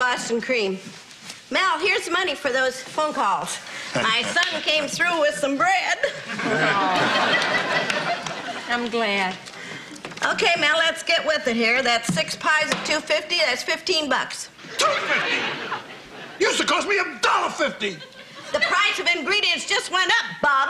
Boston cream. Mel, here's money for those phone calls. My son came through with some bread. I'm glad. Okay, Mel, let's get with it here. That's 6 pies at $2.50. That's $15. $2.50? Used to cost me $1.50. The price of ingredients just went up, Bob.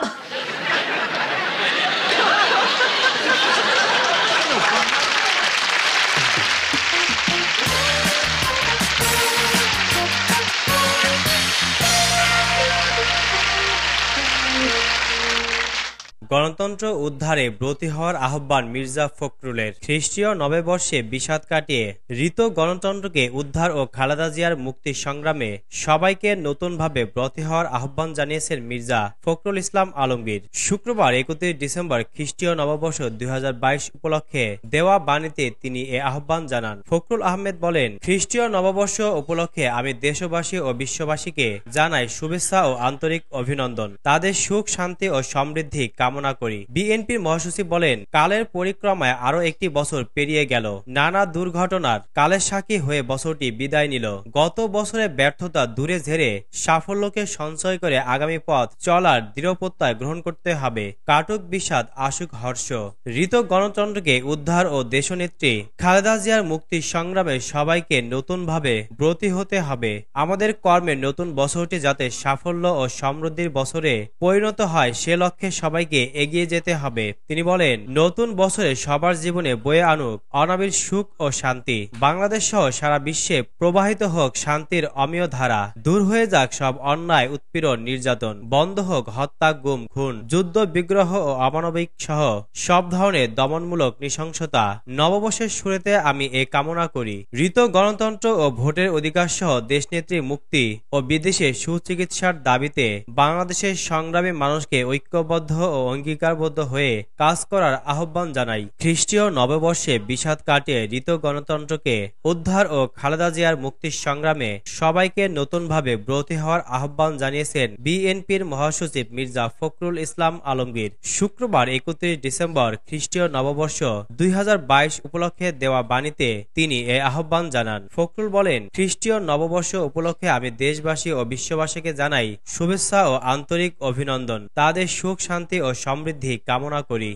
গণতন্ত্র উদ্ধারে ব্রতী হওয়ার আহ্বান মির্জা ফখরুলের। খ্রিস্টীয় নববর্ষে বিষাদ কাটিয়ে ঋত গণতন্ত্রকে উদ্ধার ও খালেদা জিয়ার মুক্তি সংগ্রামে সবাইকে নতুনভাবে ব্রতী হওয়ার আহ্বান জানিয়েছেন মির্জা ফখরুল ইসলাম আলমগীর। শুক্রবার 31 ডিসেম্বর খ্রিস্টীয় নববর্ষ 2022 উপলক্ষে দেওয়া বাণীতে তিনি এ আহ্বান জানান। ফখরুল আহমেদ বলেন, খ্রিস্টীয় নববর্ষ উপলক্ষে আমি দেশবাসী ও বিশ্ববাসীকে জানাই শুভেচ্ছা ও আন্তরিক অভিনন্দন। তাদের সুখ, শান্তি ও সমৃদ্ধি কামনা করি। বিএনপির মহাসচিব বলেন, কালের পরিক্রমায় আরো একটি বছর পেরিয়ে গেল। নানা দুর্ঘটনার কালের সাক্ষী হয়ে বছরটি বিদায় নিল। গত বছরের ব্যর্থতা দূরে ঝেড়ে সাফল্যকে সঞ্চয় করে আগামী পথ চলার দৃঢ়প্রত্যয় গ্রহণ করতে হবে। কাটুক বিষাদ, আসুক হর্ষ। ঋত গণতন্ত্রকে উদ্ধার ও দেশনেত্রী খালেদা জিয়ার মুক্তি সংগ্রামে সবাইকে নতুনভাবে ব্রতী হতে হবে। আমাদের কর্মের নতুন বছরটি যাতে সাফল্য ও সমৃদ্ধির বছরে পরিণত হয় সে লক্ষ্যে সবাইকে এগিয়ে যেতে হবে। তিনি বলেন, নতুন বছরে সবার জীবনে বয়ে আনুক অনাবিল সুখ ও শান্তি। বাংলাদেশ সহ সারা বিশ্বে প্রবাহিত হোক শান্তির অমীয় ধারা। দূর হয়ে যাক সব অন্যায়, উৎপীড়ন, নির্যাতন। বন্ধ হোক হত্যা, গুম, খুন, যুদ্ধ, বিগ্রহ ও অমানবিক সহ সব ধরনের দমনমূলক নৃশংসতা। নববর্ষের শুরুতে আমি এ কামনা করি। ঋত গণতন্ত্র ও ভোটের অধিকার সহ দেশনেত্রীর মুক্তি ও বিদেশে সুচিকিৎসার দাবিতে বাংলাদেশের সংগ্রামী মানুষকে ঐক্যবদ্ধ ও অঙ্গীকারবদ্ধ হয়ে কাজ করার আহ্বান জানাই। খ্রিস্টীয় নববর্ষে বিষাদ কাটিয়ে ঋত গণতন্ত্রকে উদ্ধার ও খালেদা জিয়ার মুক্তির সংগ্রামে সবাইকে নতুনভাবে ব্রতী হওয়ার আহ্বান জানিয়েছেন বিএনপির মহাসচিব মির্জা ফখরুল ইসলাম আলমগীর। শুক্রবার 31 ডিসেম্বর খ্রিস্টীয় নববর্ষ 2022 উপলক্ষে দেওয়া বাণীতে তিনি এ আহ্বান জানান। ফখরুল বলেন, খ্রিস্টীয় নববর্ষ উপলক্ষে আমি দেশবাসী ও বিশ্ববাসীকে জানাই শুভেচ্ছা ও আন্তরিক অভিনন্দন। তাদের সুখ, শান্তি ও সমৃদ্ধি কামনা করি।